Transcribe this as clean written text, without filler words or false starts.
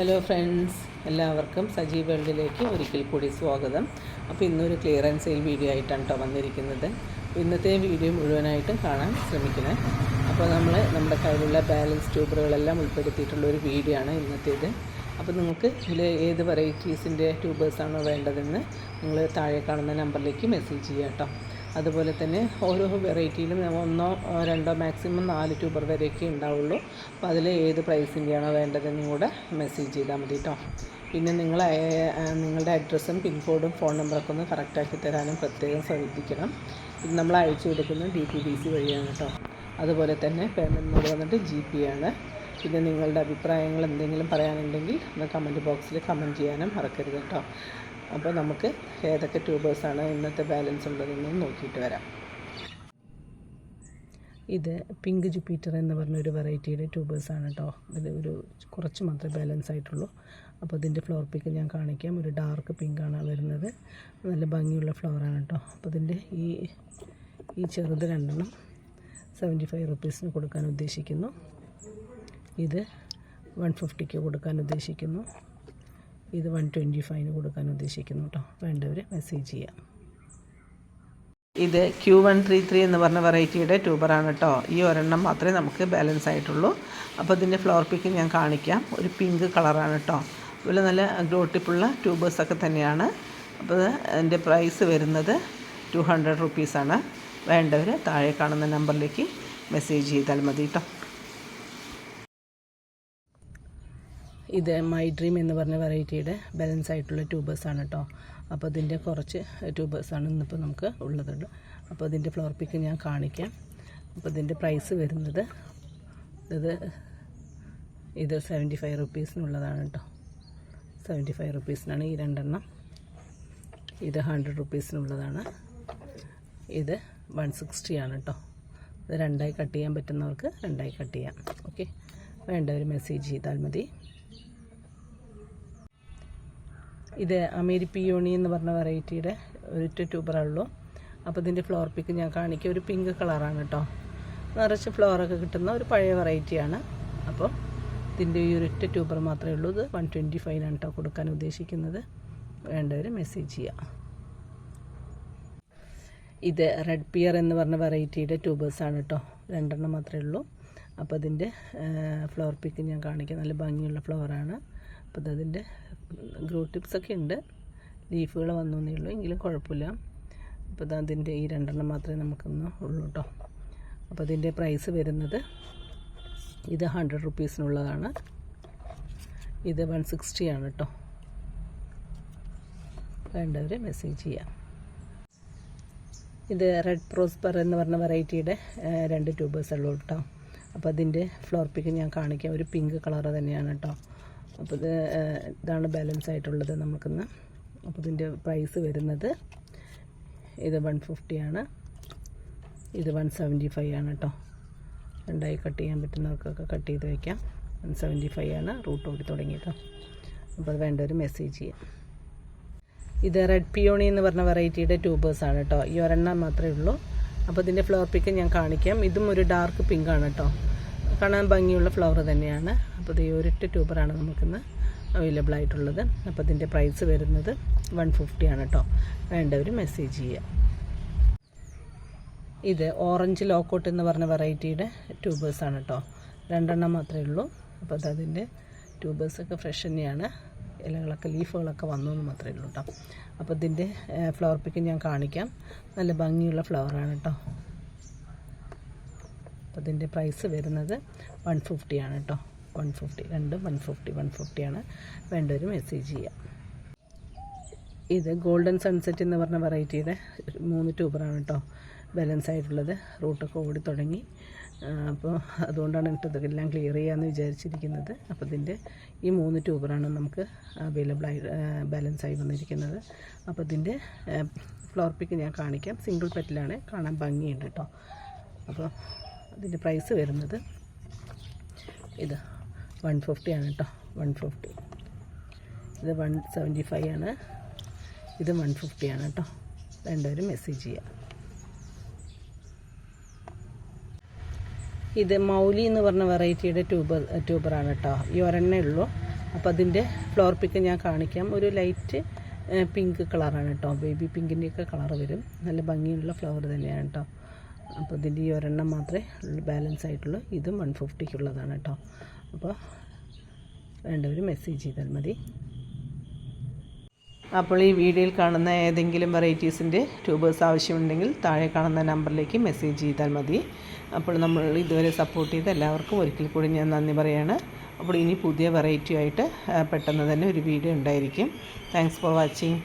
Hello friends, എല്ലാവർക്കും സജീവ് വേൾഡിലേക്ക് ഒരിക്കൽ കൂടി സ്വാഗതം. അപ്പോൾ ഇന്നൊരു ക്ലിയറൻസ് സെയിൽ വീഡിയോ ആയിട്ടാണ് കേട്ടോ വന്നിരിക്കുന്നത്. ഇന്നത്തെ വീഡിയോ മുഴുവനായിട്ടും കാണാൻ ശ്രമിക്കണേ. അപ്പോൾ നമ്മുടെ കയ്യിലുള്ള ബാലൻസ് ട്യൂബറുകളെല്ലാം ഉൾപ്പെടുത്തിയിട്ടുള്ള ഒരു വീഡിയോ ആണ് ഇന്നത്തേത്. അപ്പോൾ നിങ്ങൾക്ക് ഇതിൽ ഏത് വെറൈറ്റീസിൻ്റെ ട്യൂബേഴ്സാണോ വേണ്ടതെന്ന് നിങ്ങൾ താഴെ കാണുന്ന നമ്പറിലേക്ക് മെസ്സേജ് ചെയ്യുക കേട്ടോ. അതുപോലെ തന്നെ ഓരോ വെറൈറ്റിയിലും 1 2 2 മാക്സിമം 4 ട്യൂബർ വരെയൊക്കെ ഉണ്ടാവുള്ളൂ. അപ്പോൾ അതിൽ ഏത് പ്രൈസിൻ്റെയാണോ വേണ്ടതെന്നും കൂടെ മെസ്സേജ് ചെയ്താൽ മതി കേട്ടോ. പിന്നെ നിങ്ങളുടെ അഡ്രസ്സും പിൻകോഡും ഫോൺ നമ്പറൊക്കെ ഒന്ന് കറക്റ്റാക്കി തരാനും പ്രത്യേകം ശ്രദ്ധിക്കണം. ഇത് നമ്മൾ അയച്ചു കൊടുക്കുന്നത് DTDC വഴിയാണ് കേട്ടോ. അതുപോലെ തന്നെ പേയ്മെൻറ്റ് മോഡ് വന്നിട്ട് GP ആണ്. പിന്നെ നിങ്ങളുടെ അഭിപ്രായങ്ങൾ എന്തെങ്കിലും പറയാനുണ്ടെങ്കിൽ ഒന്ന് കമൻറ്റ് ബോക്സിൽ കമൻറ്റ് ചെയ്യാനും മറക്കരുത് കേട്ടോ. അപ്പോൾ നമുക്ക് ഏതൊക്കെ ട്യൂബേഴ്സാണ് ഇന്നത്തെ ബാലൻസ് ഉള്ളതെന്ന് നോക്കിയിട്ട് വരാം. ഇത് പിങ്ക് ജുപ്പിറ്റർ എന്ന് പറഞ്ഞൊരു വെറൈറ്റിയുടെ ട്യൂബേഴ്സാണ് കേട്ടോ. ഇത് കുറച്ച് മാത്രമേ ബാലൻസ് ആയിട്ടുള്ളൂ. അപ്പോൾ ഇതിൻ്റെ ഫ്ലവർ പിക്ക് ഞാൻ കാണിക്കാം. ഒരു ഡാർക്ക് പിങ്കാണ് വരുന്നത്. നല്ല ഭംഗിയുള്ള ഫ്ലവറാണ് കേട്ടോ. അപ്പോൾ ഇതിൻ്റെ ഈ ചെറുത് 2 75 റുപ്പീസിന് കൊടുക്കാൻ ഉദ്ദേശിക്കുന്നു. ഇത് 150 കൊടുക്കാൻ ഉദ്ദേശിക്കുന്നു. ഇത് 125 കൊടുക്കാൻ ഉദ്ദേശിക്കുന്നു കേട്ടോ. വേണ്ടവർ മെസ്സേജ് ചെയ്യാം. ഇത് Q133 എന്ന് പറഞ്ഞ വെറൈറ്റിയുടെ ട്യൂബറാണ് കേട്ടോ. ഈ ഒരെണ്ണം മാത്രമേ നമുക്ക് ബാലൻസ് ആയിട്ടുള്ളൂ. അപ്പോൾ ഇതിൻ്റെ ഫ്ലവർ പിക്ക് ഞാൻ കാണിക്കാം. ഒരു പിങ്ക് കളറാണ് കേട്ടോ. അതുപോലെ നല്ല ഗ്ലോ ടിപ്പുള്ള ട്യൂബേഴ്സൊക്കെ തന്നെയാണ്. അപ്പോൾ അതിൻ്റെ പ്രൈസ് വരുന്നത് 200 റുപ്പീസാണ്. വേണ്ടവർ താഴെ കാണുന്ന നമ്പറിലേക്ക് മെസ്സേജ് ചെയ്താൽ മതി കേട്ടോ. ഇത് മൈ ഡ്രീം എന്ന് പറഞ്ഞ വെറൈറ്റിയുടെ ബാലൻസ് ആയിട്ടുള്ള ട്യൂബേഴ്സാണ് കേട്ടോ. അപ്പോൾ ഇതിൻ്റെ കുറച്ച് ട്യൂബേഴ്സാണ് ഇന്നിപ്പോൾ നമുക്ക് ഉള്ളത്. അപ്പോൾ ഇതിൻ്റെ ഫ്ലവർ പിക്ക് ഞാൻ കാണിക്കാം. അപ്പോൾ ഇതിൻ്റെ പ്രൈസ് വരുന്നത് ഇത് 75 റുപ്പീസിനുള്ളതാണ് കേട്ടോ. 75 റുപ്പീസിനാണ് ഈ 2 എണ്ണം. ഇത് 100 റുപ്പീസിനുള്ളതാണ്. ഇത് 160 ആണ് കേട്ടോ. ഇത് 2ആയി കട്ട് ചെയ്യാൻ പറ്റുന്നവർക്ക് 2ആയി കട്ട് ചെയ്യാം. ഓക്കെ, വേണ്ടവർ മെസ്സേജ് ചെയ്താൽ മതി. ഇത് അമേരിപ്പിയോണി എന്ന് പറഞ്ഞ വെറൈറ്റിയുടെ ഒരൊറ്റ ട്യൂബറുള്ളൂ. അപ്പോൾ ഇതിൻ്റെ ഫ്ലവർ പിക്ക് ഞാൻ കാണിക്കുക. ഒരു പിങ്ക് കളറാണ് കേട്ടോ. നിറച്ച് ഫ്ലവറൊക്കെ കിട്ടുന്ന ഒരു പഴയ വെറൈറ്റിയാണ്. അപ്പോൾ ഇതിൻ്റെ ഈ ഒരൊറ്റ ട്യൂബർ മാത്രമേ ഉള്ളൂ. ഇത് 125 ആണ് കേട്ടോ കൊടുക്കാൻ ഉദ്ദേശിക്കുന്നത്. വേണ്ടവർ മെസ്സേജ് ചെയ്യാം. ഇത് റെഡ് പിയർ എന്ന് പറഞ്ഞ വെറൈറ്റിയുടെ ട്യൂബേഴ്സാണ് കേട്ടോ. 2 എണ്ണം മാത്രമേ ഉള്ളൂ. അപ്പോൾ അതിൻ്റെ ഫ്ലവർ പിക്ക് ഞാൻ കാണിക്കാം. നല്ല ഭംഗിയുള്ള ഫ്ലവറാണ്. അപ്പോൾ അതിൻ്റെ ഗ്രോ ടിപ്സൊക്കെ ഉണ്ട്. ലീഫുകൾ വന്നേ ഉള്ളൂ, എങ്കിലും കുഴപ്പമില്ല. അപ്പോൾ അതിൻ്റെ ഈ 2 എണ്ണം മാത്രമേ നമുക്കൊന്ന് ഉള്ളൂ കേട്ടോ. അപ്പോൾ അതിൻ്റെ പ്രൈസ് വരുന്നത് ഇത് 100 റുപ്പീസിനുള്ളതാണ്. ഇത് 160 ആണ് കേട്ടോ. വേണ്ടവർ മെസ്സേജ് ചെയ്യാം. ഇത് റെഡ് പ്രോസ്പർ എന്ന് പറഞ്ഞ വെറൈറ്റിയുടെ 2 ട്യൂബേഴ്സ് ഉള്ളൂ കേട്ടോ. അപ്പോൾ അതിൻ്റെ ഫ്ലവർ പിക്ക് ഞാൻ കാണിക്കാം. ഒരു പിങ്ക് കളറ് തന്നെയാണ് കേട്ടോ. അപ്പോൾ ഇതാണ് ബാലൻസ് ആയിട്ടുള്ളത് നമുക്കിന്ന്. അപ്പോൾ ഇതിൻ്റെ പ്രൈസ് വരുന്നത് ഇത് 150 ആണ്. ഇത് 175 ആണ് കേട്ടോ. 2ആയി കട്ട് ചെയ്യാൻ പറ്റുന്നവർക്കൊക്കെ കട്ട് ചെയ്ത് വയ്ക്കാം. 175 ആണ് റൂട്ട് ഓടി തുടങ്ങിയിട്ടോ. അപ്പോൾ അത് വേണ്ടവർ മെസ്സേജ് ചെയ്യാം. ഇത് റെഡ് പിയോണി എന്ന് പറഞ്ഞ വെറൈറ്റിയുടെ ട്യൂബേഴ്സാണ് കേട്ടോ. ഈ ഒരെണ്ണം മാത്രമേ ഉള്ളൂ. അപ്പോൾ ഇതിൻ്റെ ഫ്ലവർ പിക്ക് ഞാൻ കാണിക്കാം. ഇതും ഒരു ഡാർക്ക് പിങ്കാണ് കേട്ടോ. കാണാൻ ഭംഗിയുള്ള ഫ്ലവർ തന്നെയാണ്. അപ്പോൾ ഇത് ഒരൊറ്റ ട്യൂബറാണ് നമുക്കിന്ന് അവൈലബിൾ ആയിട്ടുള്ളത്. അപ്പോൾ ഇതിൻ്റെ പ്രൈസ് വരുന്നത് 150 ആണ് കേട്ടോ. വേണ്ടവർ മെസ്സേജ് ചെയ്യുക. ഇത് ഓറഞ്ച് ലോക്കോട്ട് എന്ന് പറഞ്ഞ വെറൈറ്റിയുടെ ട്യൂബേഴ്സാണ് കേട്ടോ. 2 എണ്ണം മാത്രമേ ഉള്ളൂ. അപ്പോൾ അതിൻ്റെ ട്യൂബേഴ്സൊക്കെ ഫ്രഷ് തന്നെയാണ്. ഇലകളൊക്കെ ലീഫുകളൊക്കെ വന്നു എന്ന് മാത്രമേ ഉള്ളൂ കേട്ടോ. അപ്പോൾ ഇതിൻ്റെ ഫ്ലവർ പിക്ക് ഞാൻ കാണിക്കാം. നല്ല ഭംഗിയുള്ള ഫ്ലവറാണ് കേട്ടോ. അപ്പോൾ ഇതിൻ്റെ പ്രൈസ് വരുന്നത് 150 ആണ് കേട്ടോ. 150 150 ആണ്. വേണ്ടവർ മെസ്സേജ് ചെയ്യാം. ഇത് ഗോൾഡൻ സൺസെറ്റ് എന്ന് പറഞ്ഞ വെറൈറ്റിയുടെ 3 ട്യൂബറാണ് കേട്ടോ ബാലൻസ് ആയിട്ടുള്ളത്. റൂട്ടൊക്കെ ഓടി തുടങ്ങി. അപ്പോൾ അതുകൊണ്ടാണ് ഇതെല്ലാം ക്ലിയർ ചെയ്യാമെന്ന് വിചാരിച്ചിരിക്കുന്നത്. അപ്പോൾ ഇതിൻ്റെ ഈ 3 ട്യൂബറാണ് നമുക്ക് ബാലൻസ് ആയി വന്നിരിക്കുന്നത്. അപ്പോൾ ഇതിൻ്റെ ഫ്ലവർ പിക്ക് ഞാൻ കാണിക്കാം. സിംഗിൾ പെറ്റലാണ്, കാണാൻ ഭംഗിയുണ്ട് കേട്ടോ. അപ്പോൾ അതിൻ്റെ പ്രൈസ് വരുന്നത് ഇത് 150 ആണ് കേട്ടോ. 150. ഇത് 175 ആണ്. ഇത് 150 ആണ് കേട്ടോ. വേണ്ടവർ മെസ്സേജ് ചെയ്യാം. ഇത് മൗലി എന്ന് പറഞ്ഞ വെറൈറ്റിയുടെ ട്യൂബറാണ് കേട്ടോ. ഈ ഒരെണ്ണേ ഉള്ളൂ. അപ്പോൾ അതിൻ്റെ ഫ്ലവർ പിക്ക് ഞാൻ കാണിക്കാം. ഒരു ലൈറ്റ് പിങ്ക് കളറാണ് കേട്ടോ, ബേബി പിങ്കിൻ്റെയൊക്കെ കളർ വരും. നല്ല ഭംഗിയുള്ള ഫ്ലവർ തന്നെയാണ് കേട്ടോ. അപ്പോൾ ഇതിൻ്റെ ഈ ഒരെണ്ണം മാത്രമേ ബാലൻസ് ആയിട്ടുള്ളൂ. ഇതും 150ക്കുള്ളതാണ് കേട്ടോ. അപ്പോൾ വേണ്ടവർ മെസ്സേജ് ചെയ്താൽ മതി. അപ്പോൾ ഈ വീഡിയോയിൽ കാണുന്ന ഏതെങ്കിലും വെറൈറ്റീസിൻ്റെ ട്യൂബേഴ്സ് ആവശ്യമുണ്ടെങ്കിൽ താഴെ കാണുന്ന നമ്പറിലേക്ക് മെസ്സേജ് ചെയ്താൽ മതി. അപ്പോൾ നമ്മൾ ഇതുവരെ സപ്പോർട്ട് ചെയ്ത എല്ലാവർക്കും ഒരിക്കൽ കൂടി ഞാൻ നന്ദി പറയുകയാണ്. അപ്പോൾ ഇനി പുതിയ വെറൈറ്റി ആയിട്ട് പെട്ടെന്ന് തന്നെ ഒരു വീഡിയോ ഉണ്ടായിരിക്കും. Thanks for watching.